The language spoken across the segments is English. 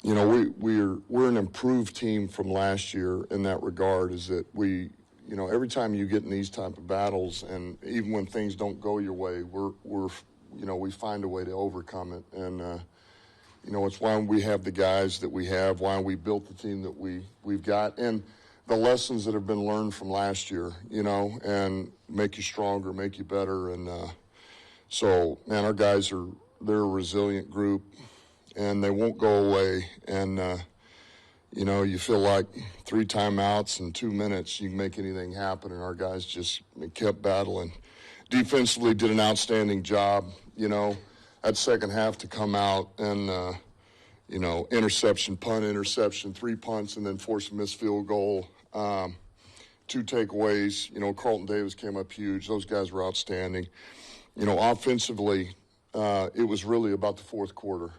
you know, we're an improved team from last year in that regard. Is that we, you know, every time you get in these type of battles, and even when things don't go your way, we're you know, we find a way to overcome it. And you know, it's why we have the guys that we have, why we built the team that we've got, and the lessons that have been learned from last year, you know, and make you stronger, make you better. And so, man, our guys they're a resilient group, and they won't go away. And you know, you feel like 3 timeouts in 2 minutes, you can make anything happen, and our guys just kept battling. Defensively did an outstanding job, you know, that second half to come out and, you know, interception, punt, interception, 3 punts, and then force a missed field goal. 2 takeaways. You know, Carlton Davis came up huge. Those guys were outstanding. You know, offensively, it was really about the fourth quarter.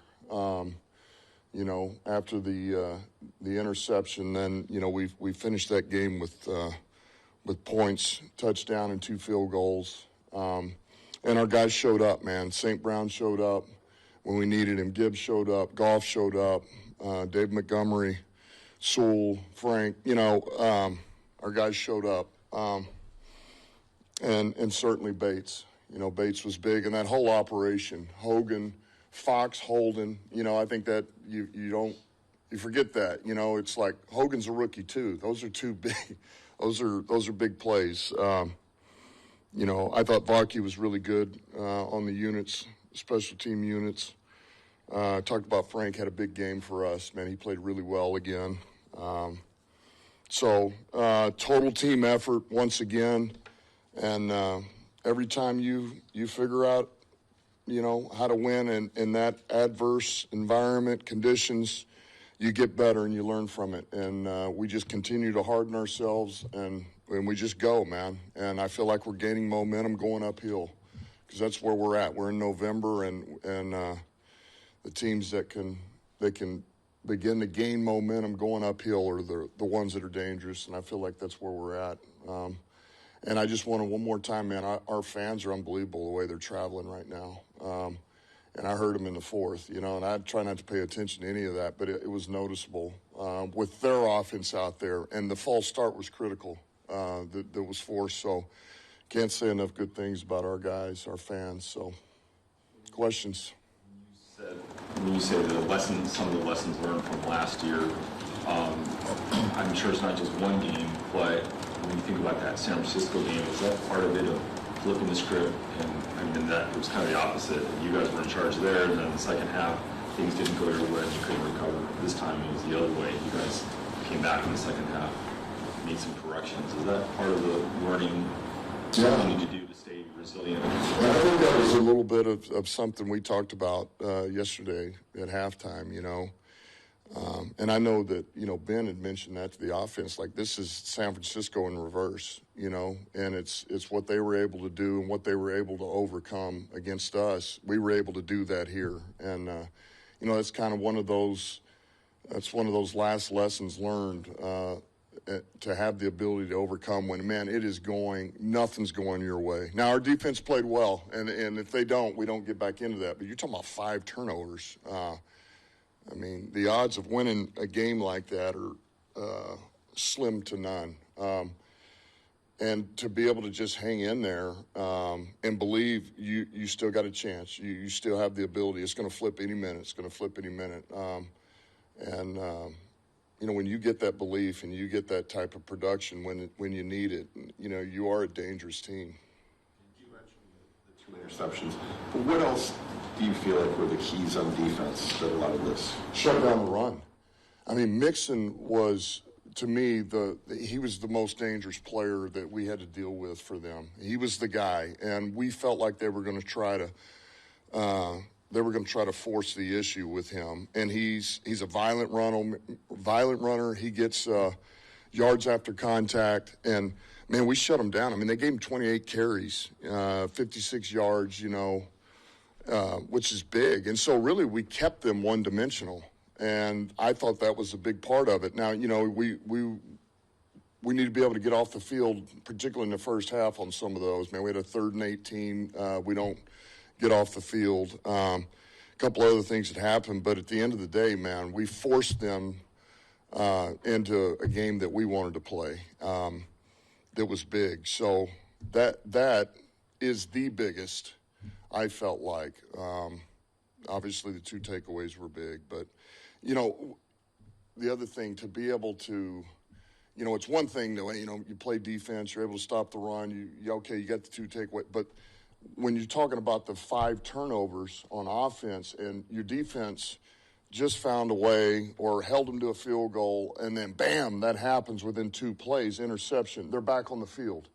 You know, after the interception, then, you know, we finished that game with points, touchdown, and 2 field goals. And our guys showed up, man. St. Brown showed up when we needed him. Gibbs showed up. Goff showed up. Dave Montgomery, Sewell, Frank. You know, our guys showed up. And certainly Bates. You know, Bates was big. And that whole operation, Hogan, Fox, Holden, you know, I think that you forget that. You know, it's like Hogan's a rookie too. Those are 2 big, those are big plays. You know, I thought Varkey was really good on the units, special team units. Talked about Frank had a big game for us. Man, he played really well again. So total team effort once again. And every time you figure out, you know, how to win in that adverse environment, conditions, you get better and you learn from it. And we just continue to harden ourselves and we just go, man. And I feel like we're gaining momentum going uphill because that's where we're at. We're in November, and the teams that can begin to gain momentum going uphill are the ones that are dangerous, and I feel like that's where we're at. And I just want to, one more time, man, our fans are unbelievable the way they're traveling right now. And I heard them in the fourth, you know, and I try not to pay attention to any of that, but it was noticeable with their offense out there. And the false start was critical that was forced. So can't say enough good things about our guys, our fans. So questions? When you say some of the lessons learned from last year, I'm sure it's not just one game, but when you think about that San Francisco game, is that part of it, of flipping the script? And I mean, that it was kind of the opposite. You guys were in charge there, and then the second half, things didn't go your way, and you couldn't recover. This time it was the other way. You guys came back in the second half, made some corrections. Is that part of the learning you need to do to stay resilient? I think that was a little bit of something we talked about yesterday at halftime, you know. And I know that, you know, Ben had mentioned that to the offense, like this is San Francisco in reverse, you know, and it's what they were able to do and what they were able to overcome against us. We were able to do that here. And, you know, that's kind of one of those last lessons learned, to have the ability to overcome when, man, nothing's going your way. Now, our defense played well, and if they don't, we don't get back into that. But you're talking about 5 turnovers. I mean, the odds of winning a game like that are slim to none. And to be able to just hang in there and believe you still got a chance. You still have the ability. It's going to flip any minute. It's going to flip any minute. You know, when you get that belief and you get that type of production when you need it, you know, you are a dangerous team. You mentioned the 2 interceptions, but what else do you feel like were the keys on defense that allowed this? Shut down the run. I mean, Mixon was, to me, he was the most dangerous player that we had to deal with for them. He was the guy, and we felt like they were going to try to force the issue with him. And he's a violent runner. He gets yards after contact, and man, we shut him down. I mean, they gave him 28 carries, 56 yards, you know, which is big. And so really we kept them one-dimensional, and I thought that was a big part of it. Now, you know, we need to be able to get off the field, particularly in the first half on some of those. Man, we had a 3rd and 18. We don't get off the field. couple other things that happened. But at the end of the day, man, we forced them into a game that we wanted to play that was big. So that is the biggest, I felt like. Obviously, the 2 takeaways were big. But, you know, the other thing, to be able to, you know, it's one thing that, you know, you play defense, you're able to stop the run, you got the 2 takeaways. But when you're talking about the 5 turnovers on offense and your defense just found a way or held them to a field goal, and then, bam, that happens within 2 plays, interception. They're back on the field.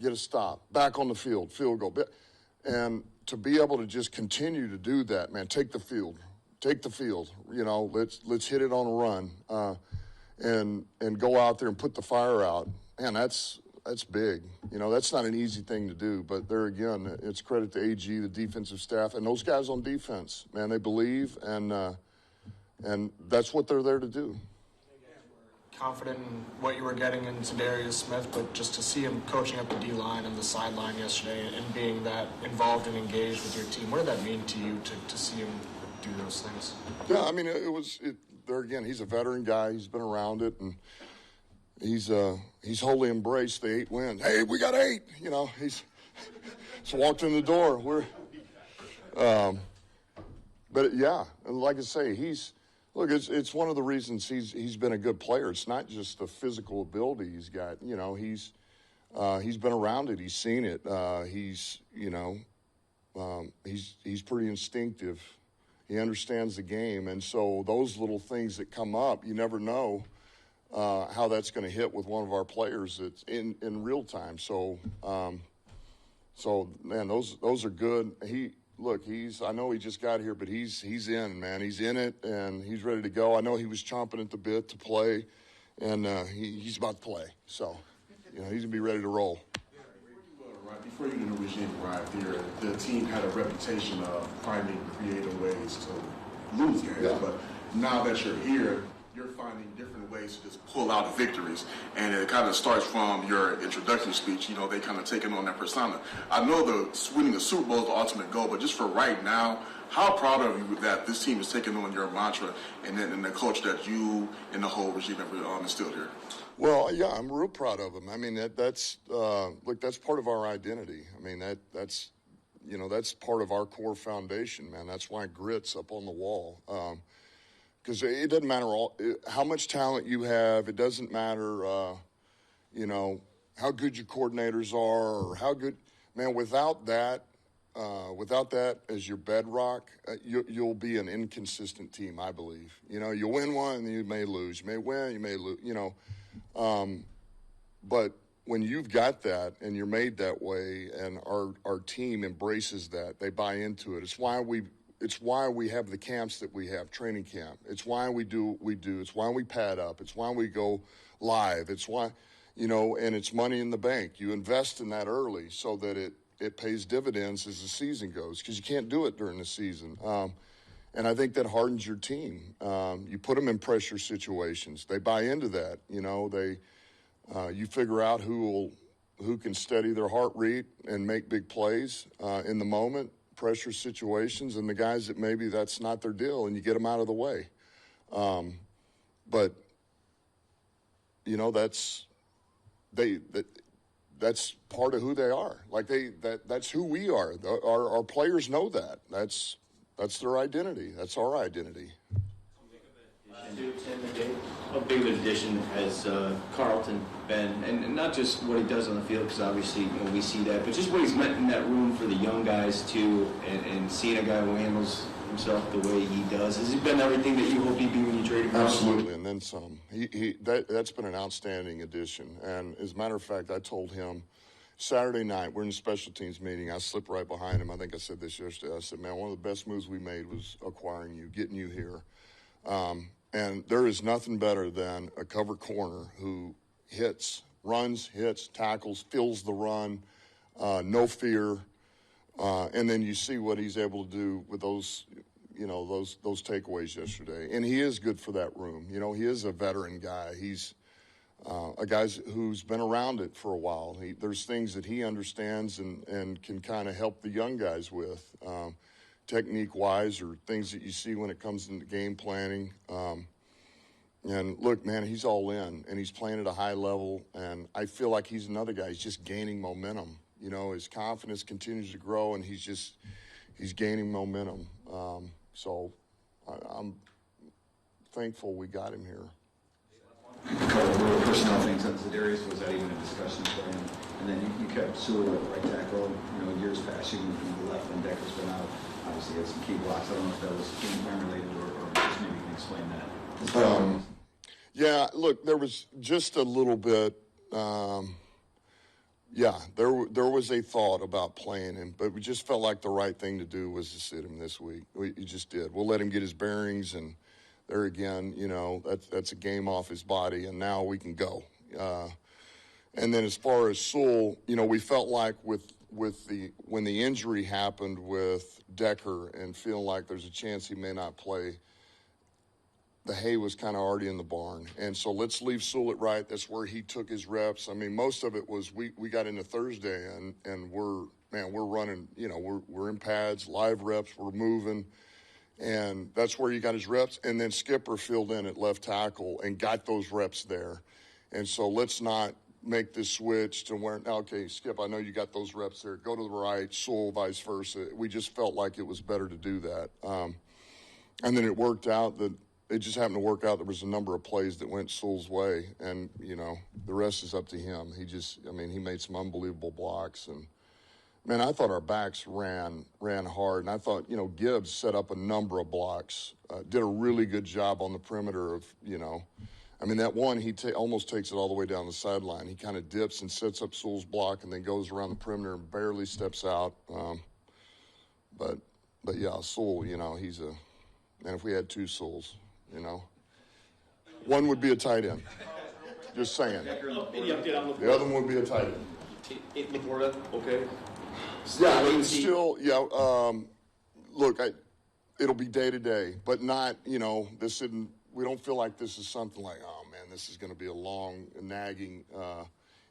Get a stop. Back on the field, field goal. And to be able to just continue to do that, man, take the field. You know, let's hit it on a run and go out there and put the fire out. Man, that's big. You know, that's not an easy thing to do. But there again, it's credit to AG, the defensive staff, and those guys on defense. Man, they believe, and that's what they're there to do. Confident in what you were getting in Darius Smith, but just to see him coaching up the D-line and the sideline yesterday and being that involved and engaged with your team, what did that mean to you to see him do those things? Yeah, I mean, there again, he's a veteran guy. He's been around it, and he's wholly embraced the 8 wins. Hey, we got 8. You know, he's walked in the door. But yeah, like I say, it's one of the reasons he's been a good player. It's not just the physical ability he's got. You know, he's been around it. He's seen it. He's pretty instinctive. He understands the game, and so those little things that come up, you never know how that's going to hit with one of our players. That's in real time. So man, those are good. I know he just got here, but he's in, man. He's in it, and he's ready to go. I know he was chomping at the bit to play, and he's about to play. So, you know, he's going to be ready to roll. Before you and the regime arrived here, the team had a reputation of finding creative ways to lose games. Yeah. But now that you're here, you're finding different ways to just pull out victories. And it kind of starts from your introduction speech. You know, they kind of taking on that persona. I know winning the Super Bowl is the ultimate goal, but just for right now, how proud are you that this team is taking on your mantra and the culture that you and the whole regime have instilled here? Well, yeah, I'm real proud of him. I mean, that's part of our identity. I mean, that's part of our core foundation, man. That's why grit's up on the wall. Because it doesn't matter how much talent you have. It doesn't matter, how good your coordinators are or how good. Man, without that as your bedrock, you'll be an inconsistent team, I believe. You know, you'll win one and you may lose. You may win, you may lose, you know. But when you've got that and you're made that way and our team embraces that, they buy into it. It's why we have the camps that we have, training camp. It's why we do what we do. It's why we pad up. It's why we go live. It's why, and it's money in the bank. You invest in that early so that it pays dividends as the season goes, because you can't do it during the season. And I think that hardens your team. You put them in pressure situations. They buy into that. You figure out who can steady their heart rate and make big plays in the moment, pressure situations, and the guys that maybe that's not their deal, and you get them out of the way. But that's part of who they are. Like that's who we are. Our players know that. That's their identity. That's our identity. How big of an addition has Carlton been, and not just what he does on the field, because obviously we see that, but just what he's meant in that room for the young guys too, and seeing a guy who handles himself the way he does. Has he been everything that you hoped he'd be when you traded him? Absolutely, and then some. That's been an outstanding addition. And as a matter of fact, I told him Saturday night, we're in a special teams meeting. I slipped right behind him. I think I said this yesterday. I said, man, one of the best moves we made was acquiring you, getting you here. And there is nothing better than a cover corner who runs, hits, tackles, fills the run, no fear. And then you see what he's able to do with those takeaways yesterday. And he is good for that room. He is a veteran guy. He's a guy who's been around it for a while. There's things that he understands and can kind of help the young guys with. technique-wise or things that you see when it comes into game planning. And look, man, he's all in, and he's playing at a high level, and I feel like he's another guy. He's just gaining momentum. You know, his confidence continues to grow, and he's gaining momentum. So I'm thankful we got him here. A couple of personnel things on Zadarius. Was that even a discussion for him? And then you kept Sewell at right tackle. You know, years past, you moved him to the left when Decker's been out. Obviously, he had some key blocks. I don't know if that was game plan related or just maybe you can explain that. Yeah, look, there was just a little bit. There was a thought about playing him, but we just felt like the right thing to do was to sit him this week. We just did. We'll let him get his bearings, and there again, you know, that's a game off his body, and now we can go. And then as far as Sewell, you know, we felt like when the injury happened with Decker and feeling like there's a chance he may not play, the hay was kind of already in the barn. And so let's leave Sewell at right. That's where he took his reps. I mean, most of it was we got into Thursday and we're running, you know, we're in pads, live reps, we're moving. And that's where he got his reps. And then Skipper filled in at left tackle and got those reps there. And so let's not make this switch to where, okay, Skip, I know you got those reps there. Go to the right, Sewell, vice versa. We just felt like it was better to do that. And then it worked out that it just happened to work out. There was a number of plays that went Sewell's way, and, you know, the rest is up to him. He made some unbelievable blocks. And, man, I thought our backs ran hard, and I thought, you know, Gibbs set up a number of blocks, did a really good job on the perimeter of, you know, I mean, that one, he almost takes it all the way down the sideline. He kind of dips and sets up Sewell's block and then goes around the perimeter and barely steps out. But yeah, Sewell, you know, and if we had two Sewells, you know, one would be a tight end. Just saying. The other one would be a tight end. LaPorta, okay. Yeah, it's still, look, it'll be day to day, but not, you know, we don't feel like this is something like, oh, man, this is going to be a long, nagging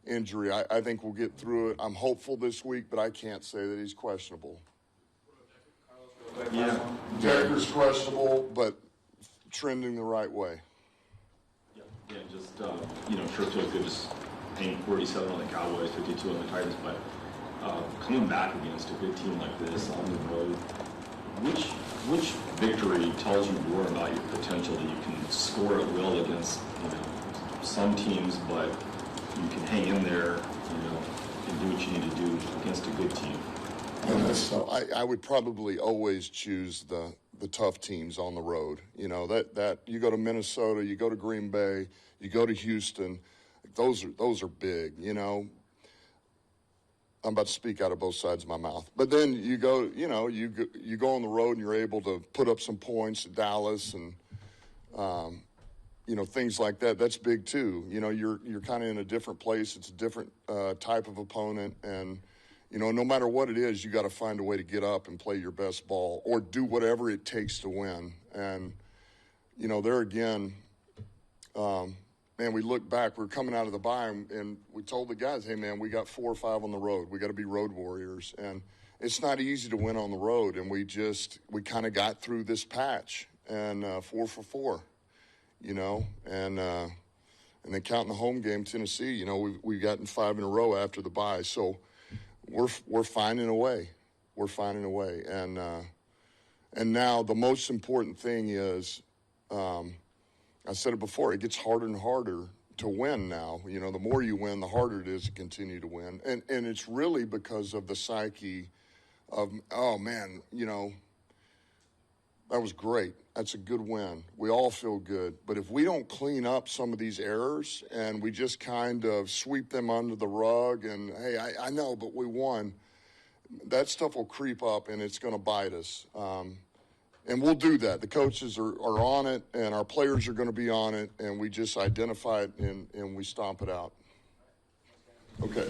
injury. I think we'll get through it. I'm hopeful this week, but I can't say that he's questionable. Yeah. Decker's questionable, but trending the right way. Yeah, just, you know, sure feels good just paying 47 on the Cowboys, 52 on the Titans, but coming back against a good team like this on the road, which victory tells you more about your potential that you can score at will against, you know, some teams, but you can hang in there, you know, and do what you need to do against a good team? So I would probably always choose the tough teams on the road. You know, that you go to Minnesota, you go to Green Bay, you go to Houston, those are big, you know. I'm about to speak out of both sides of my mouth. But then you go, you know, you go on the road and you're able to put up some points at Dallas and you know, things like that. That's big too. You know, you're kind of in a different place. It's a different type of opponent, and you know, no matter what it is, you got to find a way to get up and play your best ball or do whatever it takes to win. And, you know, there again, man, we look back, we were coming out of the bye and we told the guys, hey, man, we got 4 or 5 on the road. We got to be road warriors. And it's not easy to win on the road. And we kind of got through this patch and 4 for 4, you know, and then counting the home game, Tennessee, you know, we've gotten 5 in a row after the bye. So, we're finding a way. We're finding a way. And now the most important thing is, I said it before, it gets harder and harder to win now. You know, the more you win, the harder it is to continue to win. And it's really because of the psyche of, oh, man, you know, that was great. That's a good win. We all feel good. But if we don't clean up some of these errors and we just kind of sweep them under the rug and, hey, I know, but we won, that stuff will creep up and it's going to bite us. And we'll do that. The coaches are on it and our players are going to be on it, and we just identify it and we stomp it out. Okay.